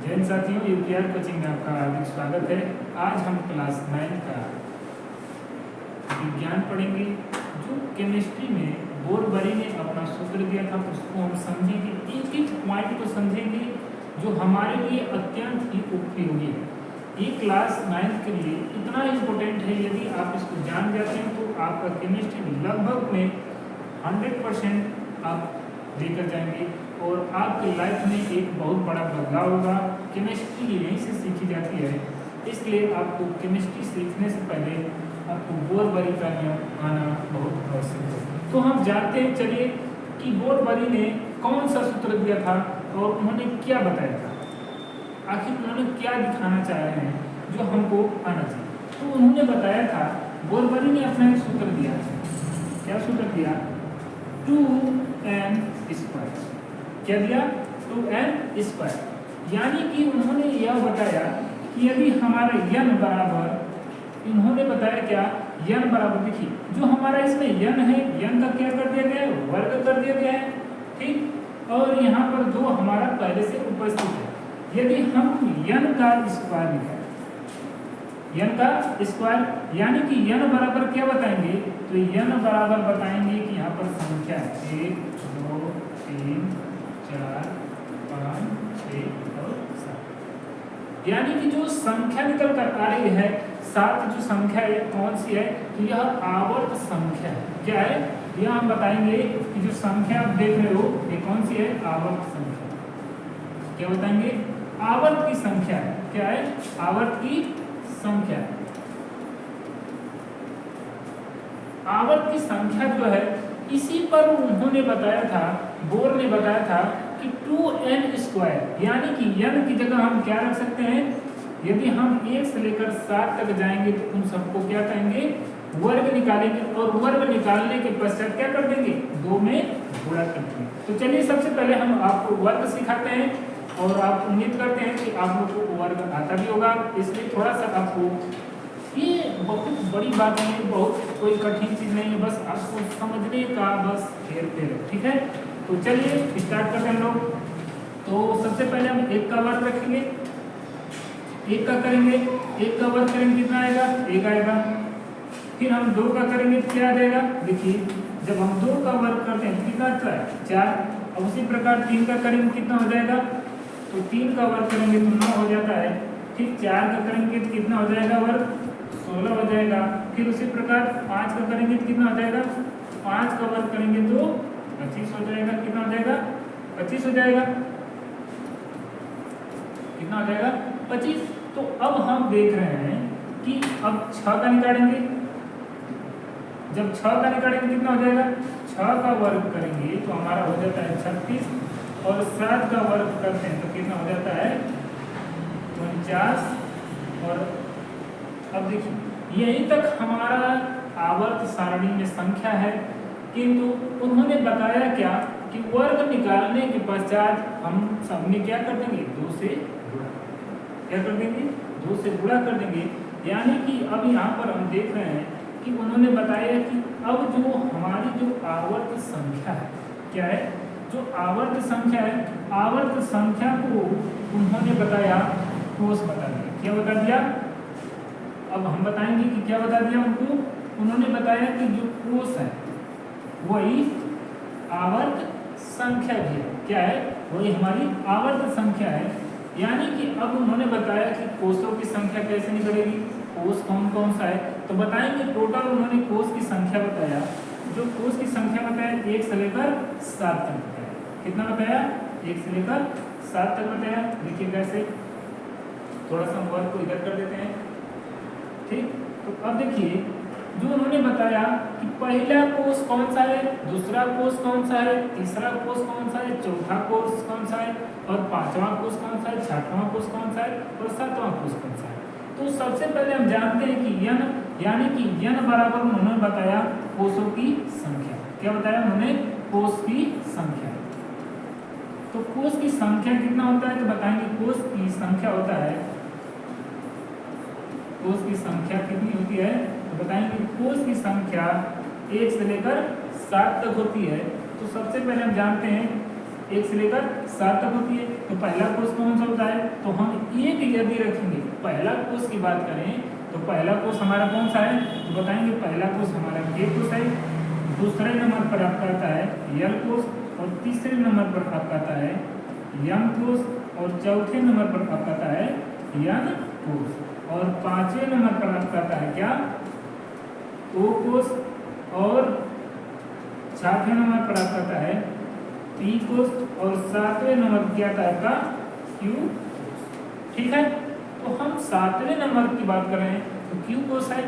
जैन साथियों, UPR coaching में आपका हार्दिक स्वागत है। आज हम क्लास 9 का विज्ञान पढ़ेंगे। जो केमिस्ट्री में बोरबरी ने अपना सूत्र दिया था उसको हम समझेंगे, एक एक पॉइंट को समझेंगे जो हमारे लिए अत्यंत ही उपयोगी है। ये क्लास 9 के लिए इतना इम्पोर्टेंट है, यदि आप इसको जान जाते हैं तो आपका केमिस्ट्री लगभग में 100% आप लेकर जाएंगे और आपकी लाइफ में एक बहुत बड़ा बदलाव होगा। केमिस्ट्री यहीं से सीखी जाती है, इसलिए आपको केमिस्ट्री सीखने से पहले आपको बोरबरी का नियम आना बहुत आवश्यक है। तो हम जानते हैं, चलिए, कि बोरबरी ने कौन सा सूत्र दिया था और उन्होंने क्या बताया था, आखिर उन्होंने क्या दिखाना चाह रहे हैं जो हमको आना चाहिए। तो उन्होंने बताया था, बोरबरी ने अपना एक सूत्र दिया। क्या सूत्र दिया? 2n²। क्या दिया? 2n²। यानी कि उन्होंने यह बताया कि यदि हमारा n बराबर, इन्होंने बताया क्या, n बराबर, देखिए जो हमारा इसमें n है, n का क्या कर दिया गया है, वर्ग कर दिया गया है, ठीक। और यहाँ पर जो हमारा पहले से उपस्थित है, यदि हम n का स्क्वायर लिखें, n का स्क्वायर, यानी कि n बराबर क्या बताएंगे, तो n बराबर बताएंगे कि यहाँ पर संख्या 1 2 3 4 5 6 और 7, यानी कि जो संख्या निकल कर आ रही है 7, जो संख्या है कौन सी है, तो यह आवर्त संख्या है। क्या है यह हम बताएंगे कि जो संख्या आप देख रहे हो ये कौन सी है, आवर्त संख्या। क्या बताएंगे? आवर्त की संख्या है। क्या है? आवर्त की संख्या। आवर्त की संख्या जो है, इसी पर उन्होंने बताया था, बोर ने बताया था कि 2n², यानी कि n की जगह हम क्या रख सकते हैं, यदि हम 1 से लेकर 7 तक जाएंगे तो उन सबको क्या कहेंगे, वर्ग निकालेंगे, और वर्ग निकालने के पश्चात क्या कर देंगे, 2 में गुणा कर देंगे। तो चलिए सबसे पहले हम आपको वर्ग सिखाते हैं, और आप उम्मीद करते हैं कि आप लोग को वर्ग आता भी होगा, इसलिए थोड़ा सा आपको, ये बहुत बड़ी बात नहीं है, बहुत कोई कठिन चीज़ नहीं है, बस आपको समझने का बस हेर-फेर है, ठीक है। तो चलिए स्टार्ट करते हैं लोग। तो सबसे पहले हम 1 का वर्ग रखेंगे, 1 का करेंगे, 1 का वर्ग करेंगे कितना आएगा, 1 आएगा। फिर हम 2 का करेंगे तो क्या आ जाएगा, देखिए जब हम 2 का वर्ग करते हैं तो कितना आता है, 4। और उसी प्रकार 3 का करेंगे कितना हो जाएगा, तो 3 का वर्ग करेंगे तो 9 हो जाता है, ठीक। 4 का करेंगे तो कितना हो जाएगा वर्ग, 16 हो जाएगा। फिर उसी प्रकार 5 का करेंगे तो कितना हो जाएगा, 5 का वर्ग करेंगे तो 25 हो जाएगा। कितना हो जाएगा, 25 हो जाएगा। कितना हो जाएगा, 25। तो अब हम देख रहे हैं कि अब 6 का निकालेंगे, जब 6 का निकालेंगे कितना हो जाएगा, 6 का वर्ग करेंगे तो हमारा हो जाता है 36, और 7 का वर्ग करते हैं तो कितना हो जाता है 49। और अब देखिए यहीं तक हमारा आवर्त सारणी में संख्या है, किंतु उन्होंने बताया क्या कि वर्ग निकालने के पश्चात हम सबने क्या कर देंगे, 2 से गुणा। क्या कर देंगे, 2 से गुणा कर देंगे। यानी कि अब यहाँ पर हम देख रहे हैं कि उन्होंने बताया कि अब जो हमारी जो आवर्त संख्या है, क्या है, जो आवर्त संख्या है, आवर्त संख्या को उन्होंने बताया, कोष बता दिया। क्या बता दिया? अब हम बताएंगे कि क्या बता दिया उनको। उन्होंने बताया कि जो कोष है वही आवर्त संख्या भी है। क्या है, वही हमारी आवर्त संख्या है। यानी कि अब उन्होंने बताया कि कोषों की संख्या कैसे निकलेगी, कोष कौन कौन सा है, तो बताएंगे। टोटल उन्होंने कोष की संख्या बताया, जो कोष की संख्या बताया 1 से लेकर 7 तक बताया। कितना बताया, 1 से लेकर 7 तक बताया। देखिए कैसे, थोड़ा सा वर्ग को इधर कर देते हैं, ठीक। तो अब देखिए जो उन्होंने बताया कि पहला कोष कौन सा है, दूसरा कोष कौन सा है, तीसरा कोष कौन सा है, चौथा कोष कौन सा है, और 5वां कोष कौन सा है, 6वां कोष कौन सा है, और 7वां कोष कौन सा है। तो सबसे पहले हम जानते हैं कि n, यानी कि n बराबर उन्होंने बताया कोषों की संख्या। क्या बताया उन्होंने, कोष की संख्या। तो कोष की संख्या कितना होता है, तो बताएंगे कोष की संख्या होता है, कोष की संख्या कितनी होती है, तो बताएंगे कोष की संख्या 1 से लेकर 7 तक होती है। तो सबसे पहले हम जानते हैं 1 से लेकर 7 तक होती है। तो पहला कोष कौन सा होता है, तो हम यदि रखेंगे, पहला कोष की बात करें तो पहला कोष हमारा कौन सा है, तो बताएंगे पहला कोष हमारा के कोष है, दूसरे नंबर पर आपका आता है यल कोष, और तीसरे नंबर पर आपका आता है यम कोष, और चौथे नंबर पर आपका आता है यन कोष, और पांचवें नंबर पर आपका आता है क्या, ओ कोष, और छठवें नंबर पर आपका आता है पी कोष, और सातवें नंबर क्या आता है आपका क्यू कोष। ठीक है, तो हम सातवें नंबर की बात कर रहे हैं तो क्यू कोष है।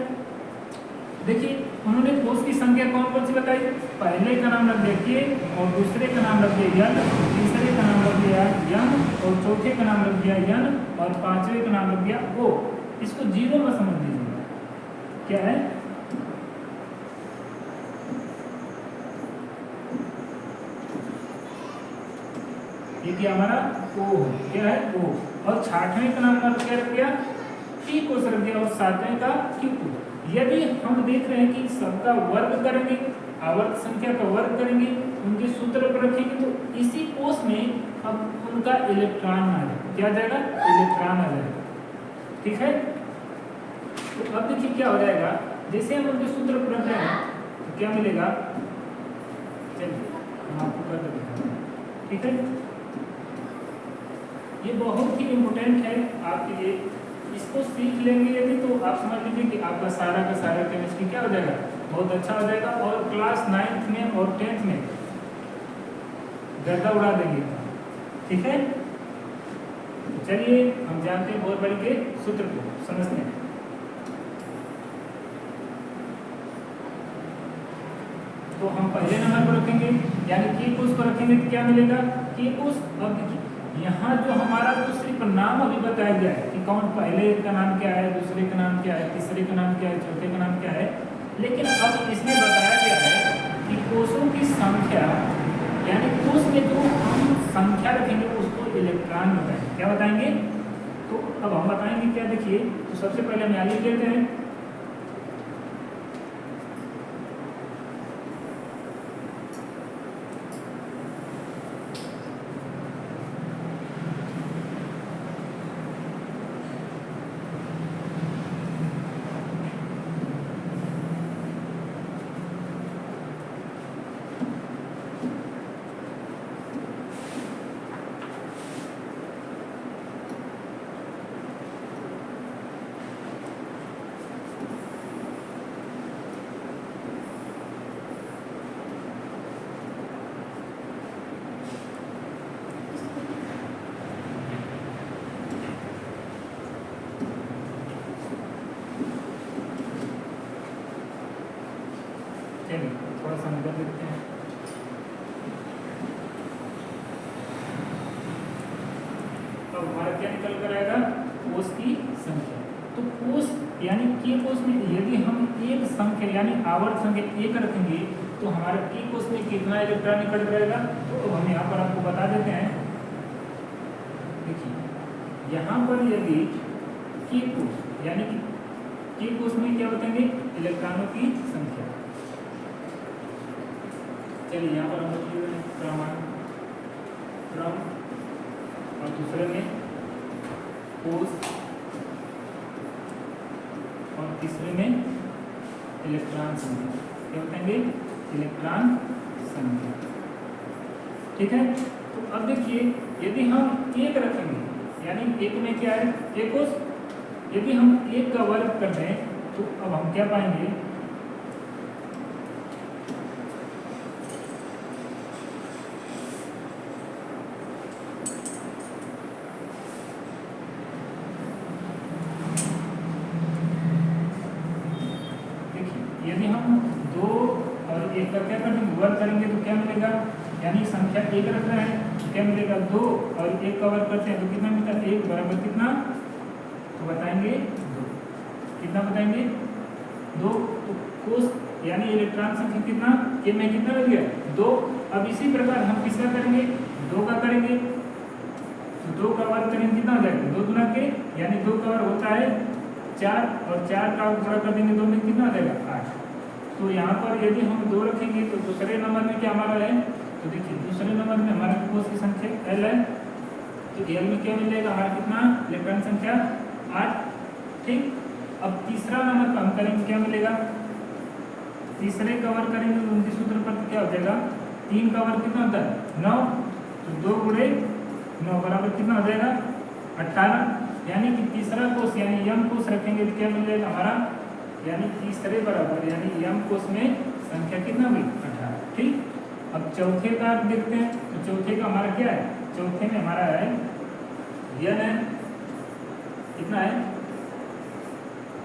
देखिए उन्होंने कोष की संख्या कौन कौन सी बताई, पहले का नाम रख दिया के, और दूसरे का नाम रख दिया यन, तीसरे का नाम रख दिया यम, और चौथे का नाम रख दिया यन, और पांचवें का नाम रख दिया ओ। इसको जीरो में समझ लीजिए क्या है, ये क्या हमारा ओ है, क्या है ओ, और छठवें का नाम क्या रख दिया टी कोष रख दिया, और सातवें का क्यू कोष। यदि हम देख रहे हैं कि सबका वर्ग करेंगे, आवर्त संख्या का वर्ग करेंगे, उनके सूत्र पर रखेंगे, तो इसी कोष में अब उनका इलेक्ट्रॉन आ जाएगा, क्या आ जाएगा, इलेक्ट्रॉन आ जाएगा। ठीक है, तो अब देखिए क्या हो जाएगा, जैसे हम उनके सूत्र पर रख रहे हैं तो क्या मिलेगा, चलिए हम आपको कर देते हैं। ठीक है, ये बहुत ही इम्पोर्टेंट है आपके लिए, इसको सीख लेंगे यदि तो आप समझ लीजिए कि आपका सारा का सारा केमिस्ट्री क्या हो जाएगा, बहुत अच्छा हो जाएगा, और क्लास 9th में और 10th में गर्दा उड़ा देंगे। ठीक है, तो चलिए हम जानते हैं बहुत बड़ी के सूत्र को समझते हैं। तो हम पहले नंबर पर रखेंगे यानी के कोष को रखेंगे तो क्या मिलेगा, के कोष। अब देखिए यहाँ जो हमारा तो सिर्फ नाम अभी बताया गया है कि कौन पहले का नाम क्या है, दूसरे का नाम क्या है, तीसरे का नाम क्या है, चौथे का नाम क्या है, लेकिन अब इसमें बताया गया है कि कोषों की संख्या, यानी कोष में जो हम संख्या रखेंगे उसको इलेक्ट्रॉन बताएंगे। क्या बताएंगे, तो अब हम बताएंगे क्या, देखिए तो सबसे पहले हम यहाँ लिख लेते हैं, थोड़ा सा नंबर देखते हैं। तो हमारा क्या निकल कर आएगा, कोष की संख्या। तो कोष यानी के कोष में यदि हम एक संख्या यानी आवर्त संख्या एक रखेंगे तो हमारे के कोष में कितना इलेक्ट्रॉन निकल रहेगा, तो हम यहाँ पर आपको बता देते हैं। देखिए यहाँ पर यदि के कोष यानी कि के कोष में क्या बताएंगे, इलेक्ट्रॉनों की संख्या। चलिए यहाँ पर हम लोग क्रम और दूसरे में कोष और तीसरे में इलेक्ट्रॉन संख्या। क्या बताएंगे, इलेक्ट्रॉन संख्या। ठीक है, तो अब देखिए यदि हम एक रखेंगे यानी एक में क्या है, एक कोष, यदि हम एक का वर्ग कर दें तो अब हम क्या पाएंगे, यदि हम दो और एक का क्या करेंगे, वर्ग करेंगे तो क्या मिलेगा, यानी संख्या एक रख रहे हैं तो क्या मिलेगा, दो और एक का वर्ग करते हैं तो कितना मिलता है, एक बराबर कितना, तो बताएंगे दो। कितना बताएंगे, दो। तो कोष यानी इलेक्ट्रॉन संख्या कितना, के में कितना लग गया, दो। अब इसी प्रकार हम किसका करेंगे, दो का करेंगे तो दो का वर्ग करेंगे कितना हो जाएगा, दो गुना के, यानी दो का वर्ग होता है 4 और 4 का गुणा कर देंगे दो में कितना आ जाएगा, 8। तो यहाँ पर यदि हम दो रखेंगे तो दूसरे नंबर में क्या हमारा है, तो देखिए दूसरे नंबर में हमारे कोष की संख्या L है, तो L में क्या मिलेगा हमारा कितना इलेक्ट्रॉन संख्या 8। ठीक, अब तीसरा नंबर का हम करेंगे, क्या मिलेगा, तीसरे कवर करेंगे तो उनके सूत्र पर तो क्या हो जाएगा, 3 कवर कितना होता है 9, तो 2 गुणे 9 बराबर कितना हो जाएगा 18। यानी कि तीसरा कोष यानी यम कोष रखेंगे तो क्या मिल जाएगा हमारा, यानी तीसरे बराबर यानी यम कोष में संख्या कितना हुई 18। ठीक, अब चौथे का देखते हैं, तो चौथे का हमारा क्या है, चौथे में हमारा है यन है, कितना है,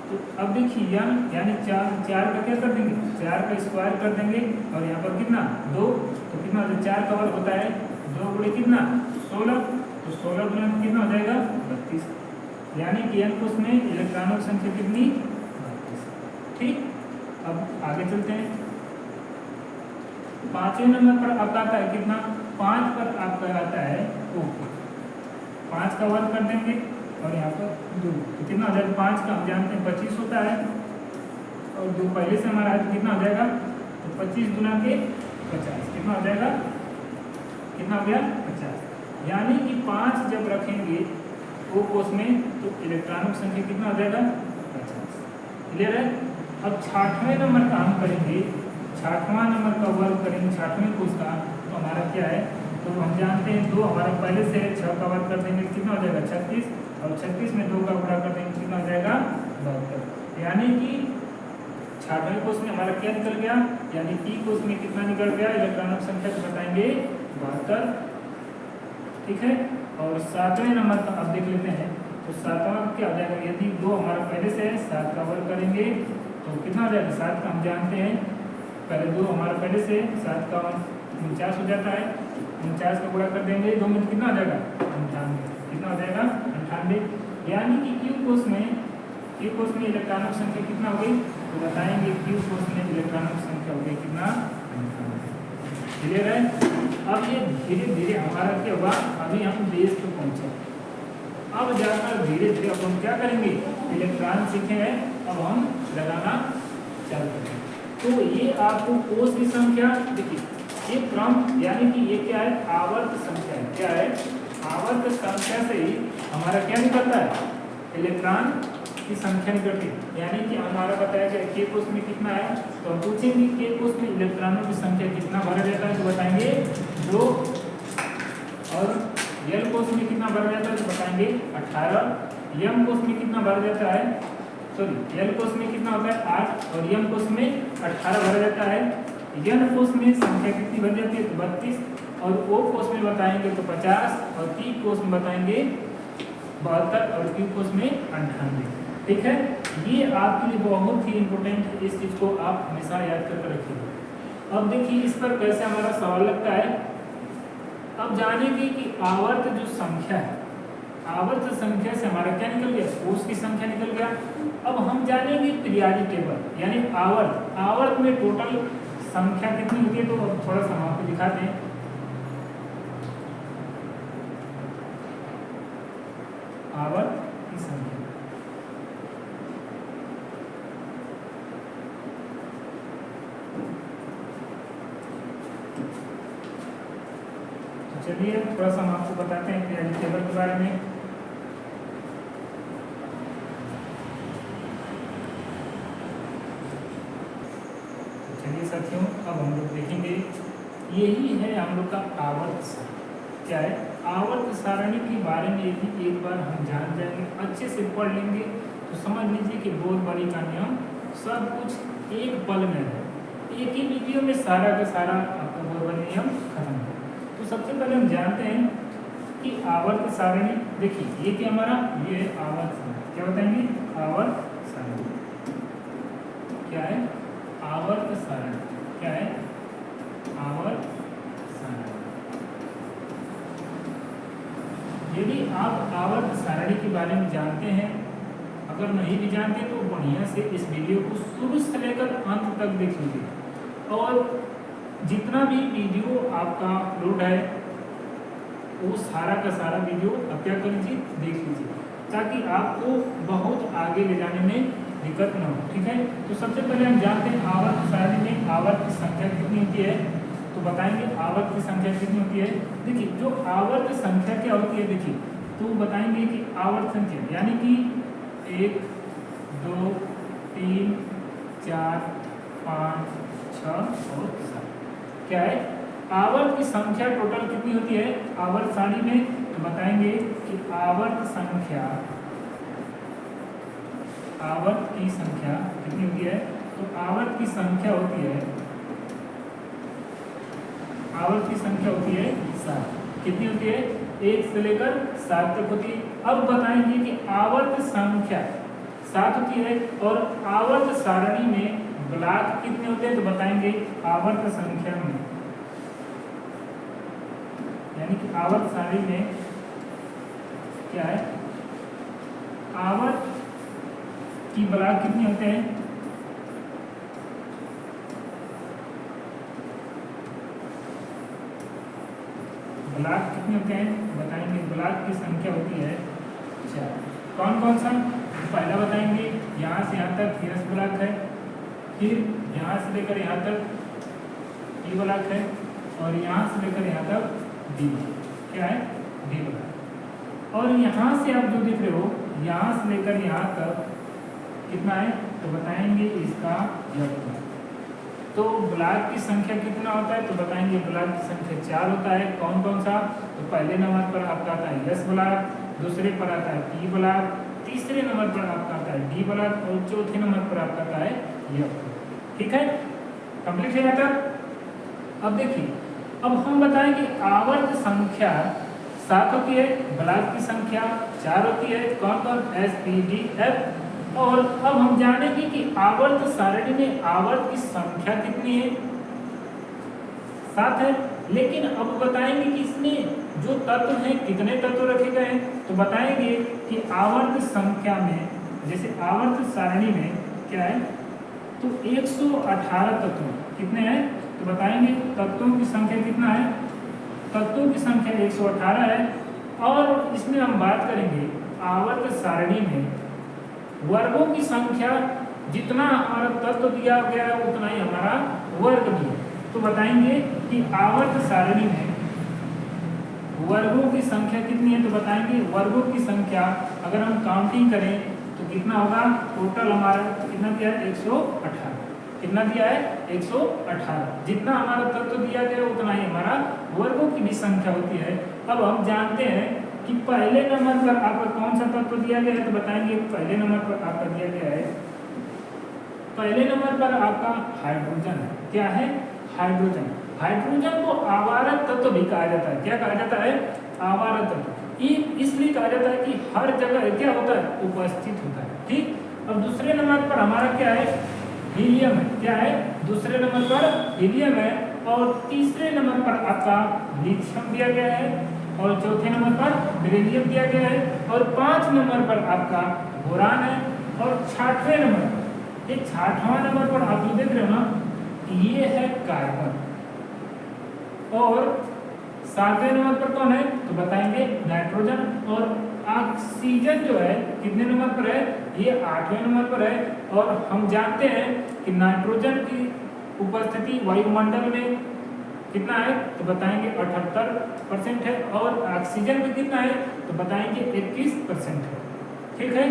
तो अब देखिए यन यानी 4 का क्या कर देंगे, 4 का स्क्वायर कर देंगे और यहाँ पर कितना 2, तो कितना 4 कवर होता है 2 गुणे कितना 16, तो 16 गुणे कितना हो जाएगा 32। यानी कि यन कोष में इलेक्ट्रॉनों की संख्या कितनी 32। ठीक, अब आगे चलते हैं। 5वें नंबर पर आपका आता है कितना, 5 पर आपका आता है O, 5 का वर्ग कर देंगे और यहाँ पर 2, तो कितना हो जाएगा, 5 का हम जानते हैं 25 होता है और 2 पहले से हमारा है तो कितना हो जाएगा, तो 25 गुना के 50 कितना हो जाएगा, कितना हो गया 50। यानी कि 5 जब रखेंगे O कोष में तो इलेक्ट्रॉनों की संख्या कितना हो जाएगा 50। क्लियर है। अब 6वें नंबर का हम करेंगे, 6वां नंबर का वर्ग करेंगे 6वें कोष का, तो हमारा क्या है, तो हम जानते हैं 2 हमारा पहले से 6 का वर्ग कर देंगे कितना हो जाएगा 36 और 36 में 2 का गुणा कर देंगे कितना हो जाएगा 72। यानी कि 6वें कोष में हमारा क्या निकल गया, यानी P कोष में कितना निकल गया, इलेक्ट्रॉनों की संख्या बताएंगे 72। ठीक है, और 7वें नंबर का अब देख लेते हैं, तो 7वां क्या हो जाएगा, यदि 2 हमारा पहले से है 7 का वर्ग करेंगे तो कितना हो जाएगा, 7 का हम जानते हैं पहले 2 हमारा पहले से 7 का 49 हो जाता है, 49 का गुणा कर देंगे 2 में कितना हो जाएगा 98, कितना हो जाएगा 98। यानी कि Q कोष में इलेक्ट्रॉनों की संख्या कितना हो गई, तो बताएंगे Q कोष में इलेक्ट्रॉनों की संख्या हो गई कितना 98। क्लियर है। अब ये धीरे धीरे हमारा क्या हुआ, अभी हम बेस पे पहुंचे, अब जाकर धीरे धीरे अब हम क्या करेंगे, इलेक्ट्रॉन सीखे हैं, अब हम लगाना चालू करेंगे। तो ये आपको कोष की संख्या देखिए, ये क्रम यानी कि ये क्या है, आवर्त संख्या है, क्या है आवर्त संख्या से ही हमारा क्या निकलता है, इलेक्ट्रॉन की संख्या निकलती है। यानी कि हमारा बताया गया K कोष में कितना है, तो हम पूछेंगे K कोष में इलेक्ट्रॉनों की संख्या कितना भरा रहता है, तो बताएंगे 2, और L कोष में कितना भरा जाता है, तो बताएंगे 18, M कोष में कितना भरा जाता है, सॉरी L कोष में कितना होता है 8 और M कोष में 18 भरा जाता है। N कोष में संख्या कितनी भर जाती है, तो 32, और O कोष में बताएंगे तो 50, और P कोष में बताएंगे 72, और Q कोष में 98। ठीक है, ये आपके लिए बहुत ही इंपॉर्टेंट है, इस चीज को आप हमेशा याद करके रखिए। अब देखिए इस पर कैसे हमारा सवाल लगता है, अब जानेंगे कि आवर्त जो संख्या है, आवर्त संख्या से हमारा क्या निकल गया, कोष की संख्या निकल गया। अब हम जानेंगे पीरियोडिक टेबल, यानी आवर्त में टोटल संख्या कितनी होती है, तो अब थोड़ा सा हम आपको दिखाते हैं। आवर्त की संख्या, तो चलिए थोड़ा सा हम आपको बताते हैं पीरियोडिक टेबल के बारे में। चलिए साथियों, अब हम लोग देखेंगे, यही है हम लोग का आवर्त सारणी। क्या है, आवर्त सारणी के बारे में यदि एक बार हम जान जाएंगे, अच्छे से पढ़ लेंगे, तो समझ लीजिए कि बोरबरी का नियम सब कुछ एक पल में है, एक ही वीडियो में सारा का सारा आपका बोरबरी नियम खत्म है। तो सबसे पहले हम जानते हैं कि आवर्त सारणी, देखिए ये क्या हमारा, ये आवर्त सारणी, क्या बताएंगे आवर्त सारणी, क्या है आवर्त सारणी, क्या है आवर्त सारणी। यदि आप आवर्त सारणी के बारे में जानते हैं, अगर नहीं भी जानते तो बढ़िया से इस वीडियो को शुरू से लेकर अंत तक देख लीजिए, और जितना भी वीडियो आपका अपलोड है वो सारा का सारा वीडियो आप क्या कर लीजिए, देख लीजिए, ताकि आपको बहुत आगे ले जाने में दिक्कत न हो। ठीक है, तो सबसे पहले हम जानते हैं आवर्त सारणी में आवर्त की संख्या कितनी होती है, तो बताएंगे आवर्त की संख्या कितनी होती है। देखिए जो आवर्त संख्या क्या होती है, देखिए तो बताएंगे कि आवर्त संख्या यानी कि 1 2 3 4 5 6 और 7 क्या है आवर्त की संख्या टोटल कितनी होती है आवर्त सारणी में। तो बताएंगे कि आवर्त की संख्या कितनी होती है। तो आवर्त की संख्या होती है 7। कितनी होती है 1 से लेकर 7 तक होती है। अब बताएंगे कि आवर्त संख्या 7 होती है और आवर्त सारणी में ब्लॉक कितने होते हैं। तो बताएंगे आवर्त संख्या में यानी कि आवर्त सारणी में क्या है आवर्त की ब्लॉक कितने होते हैं। ब्लॉक कितने होते हैं बताएंगे ब्लॉक की संख्या होती है 4। कौन कौन सा पहला बताएंगे यहाँ से यहाँ तक एस ब्लॉक है, फिर यहाँ से लेकर यहाँ तक टी ब्लॉक है और यहाँ से लेकर यहाँ तक डी क्या है डी ब्लॉक। और यहाँ से आप जो देख रहे हो यहाँ से लेकर यहाँ तक कितना है तो बताएंगे इसका योग। तो ब्लॉक की संख्या कितना होता है तो बताएंगे ब्लॉक की संख्या 4 होता है। कौन कौन सा तो पहले नंबर पर आपका आता है एस ब्लॉक, दूसरे पर आता है टी ब्लॉक, तीसरे नंबर पर आपका आता है डी ब्लॉक और चौथे नंबर पर आपका आता है योग। ठीक है कंप्लीट है यहाँ तक। अब देखिए अब हम बताएंगे आवर्त संख्या 7 होती है, ब्लॉक की संख्या 4 होती है। कौन कौन एस पी डी एफ। और अब हम जानेंगे कि आवर्त सारणी में आवर्त की संख्या कितनी है 7 है। लेकिन अब बताएंगे कि इसमें जो तत्व हैं कितने तत्व रखे गए हैं। तो बताएंगे कि आवर्त संख्या में जैसे आवर्त सारणी में क्या है तो 118 तत्व कितने हैं तो बताएंगे तत्वों की संख्या कितना है तत्वों की संख्या 118 है। और इसमें हम बात करेंगे आवर्त सारणी में वर्गों की संख्या जितना हमारा तत्व दिया गया है उतना ही हमारा वर्ग भी है। तो बताएंगे कि आवर्त सारणी में वर्गों की संख्या कितनी है तो बताएंगे वर्गों की संख्या अगर हम काउंटिंग करें तो कितना होगा टोटल हमारा कितना दिया है 118। कितना दिया है 118। जितना हमारा तत्व दिया गया उतना ही हमारा वर्गों की भी संख्या होती है। अब हम जानते हैं कि पहले नंबर पर आपका कौन सा तत्व दिया गया है तो बताएंगे पहले नंबर पर आपका दिया गया है पहले नंबर पर आपका हाइड्रोजन है। क्या है हाइड्रोजन। हाइड्रोजन को आवर्त तत्व भी कहा जाता है। क्या कहा जाता है आवर्त तत्व। ये इसलिए कहा जाता है कि हर जगह क्या होता है उपस्थित होता है। ठीक अब दूसरे नंबर पर हमारा क्या है हीलियम है। क्या है दूसरे नंबर पर हीलियम है और तीसरे नंबर पर आपका लिथियम दिया गया है और चौथे नंबर पर बेरिलियम दिया गया है और 5 नंबर पर आपका बोरान है और 6वें नंबर 6वां नंबर पर आप जो देख रहे हो ना ये है कार्बन और 7वें नंबर पर कौन है तो बताएंगे नाइट्रोजन। और ऑक्सीजन जो है कितने नंबर पर है ये 8वें नंबर पर है। और हम जानते हैं कि नाइट्रोजन की उपस्थिति वायुमंडल में कितना है तो बताएंगे 78% है और ऑक्सीजन में कितना है तो बताएंगे 21% है। ठीक है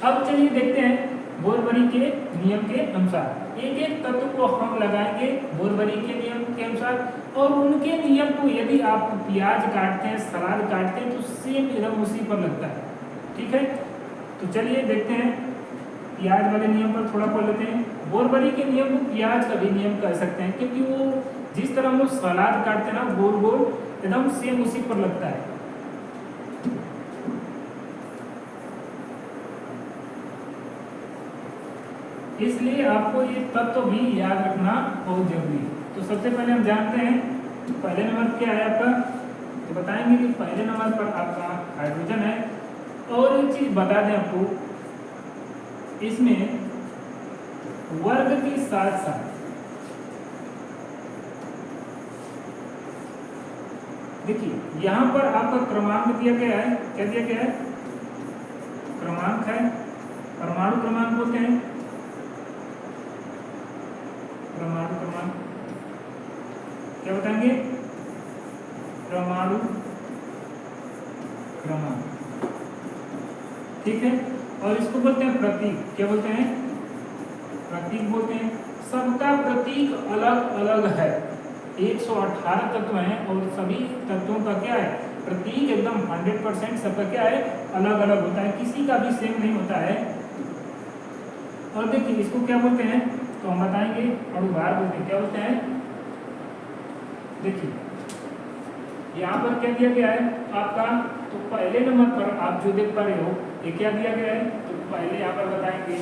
अब चलिए देखते हैं बोरबरी के नियम के अनुसार एक एक तत्व को हम लगाएंगे बोरबरी के नियम के अनुसार और उनके नियम को यदि आप प्याज काटते हैं सलाद काटते हैं तो सेम एकदम उसी पर लगता है। ठीक है तो चलिए देखते हैं प्याज वाले नियम पर थोड़ा पढ़ लेते हैं। बोरबरी के नियम को प्याज का भी नियम कह सकते हैं क्योंकि वो जिस तरह हम लोग सलाद काटते हैं ना गोल गोल एकदम सेम उसी पर लगता है। इसलिए आपको ये तत्व भी याद रखना बहुत जरूरी है। तो सबसे पहले हम जानते हैं पहले नंबर क्या है आपका तो बताएंगे कि पहले नंबर पर आपका हाइड्रोजन है। और एक चीज बता दें आपको इसमें वर्ग के साथ साथ देखिए यहाँ पर आपका क्रमांक दिया गया है। क्या दिया गया है क्रमांक है परमाणु क्रमांक बोलते हैं परमाणु क्रमांक क्या बताएंगे परमाणु क्रमांक, ठीक है। और इसको बोलते हैं प्रतीक, क्या बोलते हैं? प्रतीक बोलते हैं। सबका प्रतीक अलग अलग है। 118 तत्व हैं और सभी तत्वों का क्या है? प्रतीक एकदम 100% सबका क्या है? अलग अलग होता है, किसी का भी सेम नहीं होता है। और देखिए इसको क्या बोलते हैं, तो हम बताएंगे अणुभार बोलते हैं। क्या बोलते हैं? देखिए यहाँ पर क्या दिया गया है आपका, तो पहले नंबर पर आप जो देख पा रहे हो ये क्या दिया गया है, तो पहले यहाँ पर बताएंगे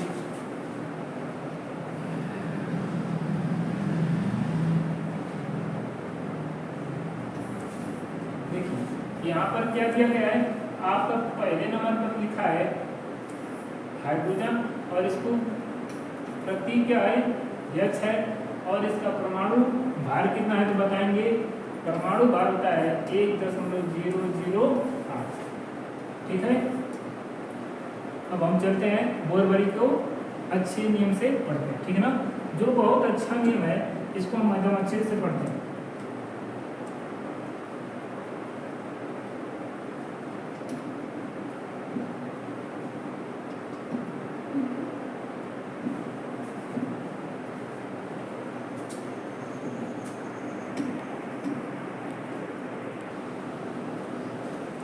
देखिए यहाँ पर क्या दिया गया है आपका, पहले नंबर पर लिखा है हाइड्रोजन और इसको प्रतीक क्या है? H है और इसका परमाणु भार कितना है तो बताएंगे। परमाणु भार होता है 1.008, ठीक है। अब हम चलते हैं बोरबरी को अच्छे नियम से पढ़ते हैं, ठीक है ना। जो बहुत अच्छा नियम है इसको हम एकदम अच्छे से पढ़ते हैं।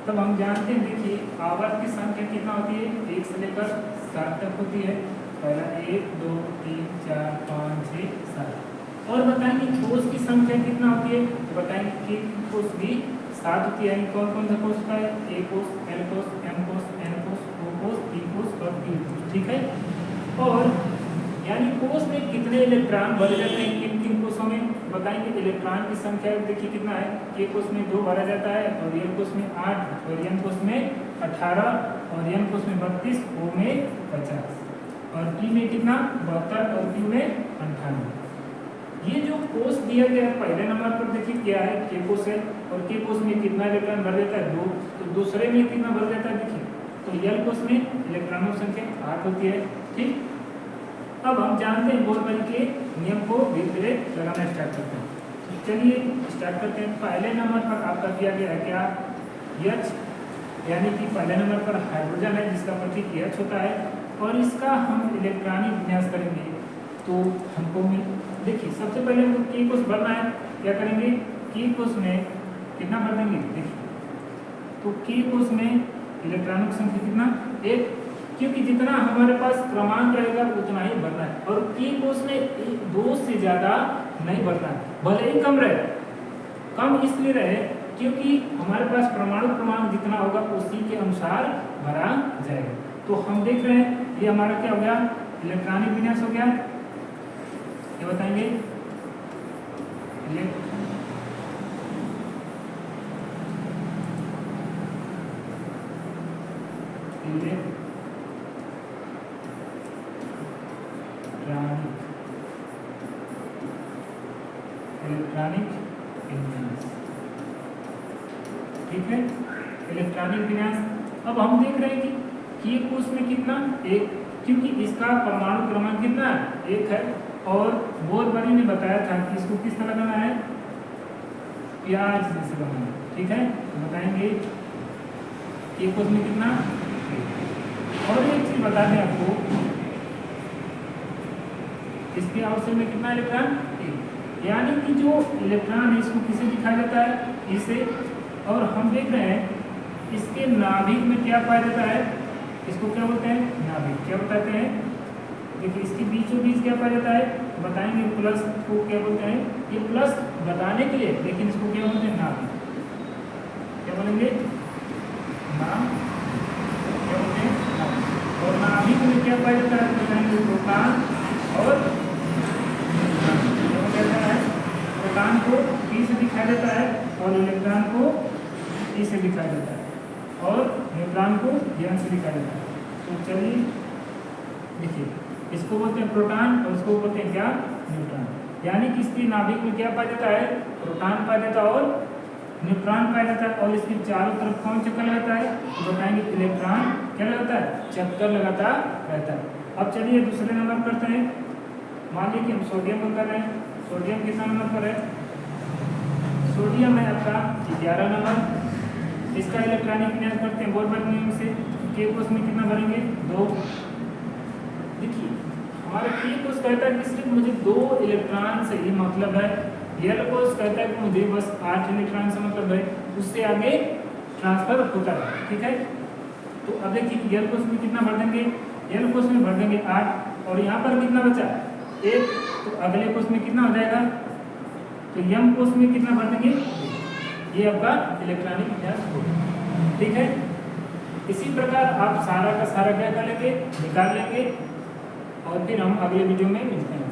तब हम जानते हैं, देखिए आवर्त की संख्या कितना होती है? 1 से लेकर 7 तक होती है। पहला 1 2 3 4 5 6 7। और बताएंगे कोष की संख्या कितना होती है, तो बताएंगे कि कोष भी 7 होती है। कौन कौन सा कोष होता है? A कोष, L कोष, M कोष, N कोष, O कोष, P कोष और Q कोष, ठीक है। और यानी कोष में कितने इलेक्ट्रॉन भरे जाते हैं किन किन कोषों में, बताएंगे। इलेक्ट्रॉन की संख्या देखिए कितना है, K कोष में 2 भरा जाता है और L कोष में 8 और N कोष में 18 और N कोष में 32, O में 50 और P में कितना 72 और Q में 98। ये जो कोष दिया गया है पहले नंबर पर देखिए क्या है, K कोष है और K कोष में कितना इलेक्ट्रॉन भर जाता है 2, तो दूसरे में कितना भर जाता है देखिए, तो L कोष में इलेक्ट्रॉनों की संख्या 8 होती है, ठीक। अब हम जानते हैं बोरबरी के नियम को धीरे धीरे लगाना स्टार्ट करते हैं। तो चलिए स्टार्ट करते हैं। पहले नंबर पर आपका दिया गया है क्या? H, यानी कि पहले नंबर पर हाइड्रोजन है जिसका प्रतीक H होता है और इसका हम इलेक्ट्रॉनिक विन्यास करेंगे तो हमको देखिए सबसे पहले हमको K कोष भरना है। क्या करेंगे? K कोष में कितना भर देंगे देखिए, तो K कोष में इलेक्ट्रॉनों की संख्या कितना 1, क्योंकि जितना हमारे पास क्रमांक रहेगा उतना ही भरना है। और K कोष में 2 से ज्यादा नहीं भरना है, भले ही कम रहे। कम इसलिए रहे क्योंकि हमारे पास परमाणु क्रमांक जितना होगा उसी के अनुसार भरा जाएगा। तो हम देख रहे हैं ये हमारा क्या हो गया, इलेक्ट्रॉनिक विन्यास हो गया। ये बताएंगे इलेक्ट्रॉनिक विन्यास, ठीक है। इलेक्ट्रॉनिक विन्यास। अब हम देख रहे हैं कि K कोष में कितना 1, क्योंकि इसका परमाणु क्रमांक कितना 1 है और बोरबरी ने बताया था कि इसको किस तरह लगाना है, प्याज जैसे लगाना है, ठीक है। तो बताएंगे K कोष में कितना 1। और एक चीज बता दें आपको, इसके आउटसाइड में कितना इलेक्ट्रॉन 1, यानी कि जो इलेक्ट्रॉन है इसको किसे दिखाया जाता है, इसे। और हम देख रहे हैं इसके नाभिक में क्या पाया जाता है, इसको क्या बोलते हैं नाभिक, क्या बताते हैं देखिए। इसके बीचों बीच क्या पाया जाता है बताएंगे, प्लस को क्या बोलते हैं, ये प्लस बताने के लिए, लेकिन इसको क्या बोलते हैं नाभिक, क्या बोलेंगे नाम, क्या बोलते हैं नाभिक। और नाभिक में क्या पाया जाता है बताएंगे, प्रोटॉन और प्रोटॉन को P से दिखाया जाता है और इलेक्ट्रॉन को E से दिखाया जाता है और न्यूट्रॉन को N से दिखाया जाता है। तो चलिए देखिए, इसको बोलते हैं प्रोटॉन और इसको बोलते हैं क्या न्यूट्रॉन। यानी कि इसकी नाभिक में क्या पाया जाता है, प्रोटॉन पाया जाता है और न्यूट्रॉन पाया जाता है। और इसके चारों तरफ कौन चक्कर लगाता है, तो बताएंगे इलेक्ट्रॉन क्या लगाता है, चक्कर लगाता रहता है। अब चलिए दूसरे नंबर करते हैं। मान लीजिए कि हम सोडियम को कर रहे हैं। सोडियम कितना नंबर पर है, सोडियम है आपका 11 नंबर। इसका इलेक्ट्रॉनिक विन्यास करते हैं बोल्ट्जमैन नियम से। के कोष में कितना भरेंगे 2। देखिए हमारा के कोष कहता है कि सिर्फ मुझे 2 इलेक्ट्रॉन से ही मतलब है, एल कोष कहता है कि मुझे बस 8 इलेक्ट्रॉन से मतलब है, उससे आगे ट्रांसफर होता है। ठीक है, तो अब देखिए एल कोष में कितना भर देंगे, एल कोष में भर देंगे 8 और यहाँ पर कितना बचा 1, तो अगले कोष में कितना हो जाएगा, तो एम कोष में कितना भर देंगे, ये आपका इलेक्ट्रॉनिक विन्यास होगा। ठीक है, इसी प्रकार आप सारा का सारा क्या कर लेंगे, निकाल लेंगे और फिर हम अगले वीडियो में मिलते हैं।